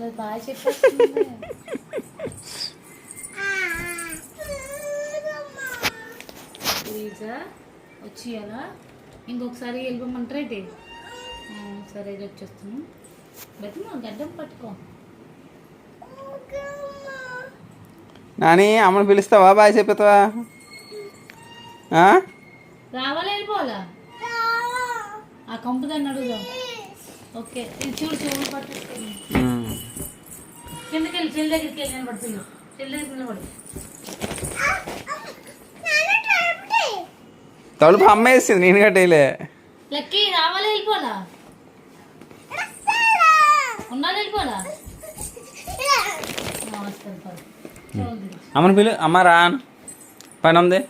అసలు బాగా చెప్పేస్తుంది. ప్లీజా వచ్చి అలా ఇంకొకసారి వెళ్ళిపోమంటారా అయితే? సరే ఇది వచ్చేస్తాను. బతిమా గడ్డం పట్టుకో. నాని అమ్మని పిలుస్తావా? బాయ్ చెప్పేస్తావా? రావాలా వెళ్ళిపోవాలా? ఆ కంపు దాన్ని అడుగుదాం. ఓకే ఇది చూడు చెవులు పట్టుకుంది. కిందకి వెళ్ళి చెల్లి దగ్గరికి వెళ్ళి నిలబడుతుంది. చెల్లి దగ్గరికి నిలబడు. తలుపు అమ్మ వేసింది, నేను కట్టేయలే. లక్కీ రావాలా వెళ్ళిపోవాలా? ఉన్నాను వెళ్ళిపోవాలా? అమ్మని పిలు. అమ్మ రా పని ఉంది.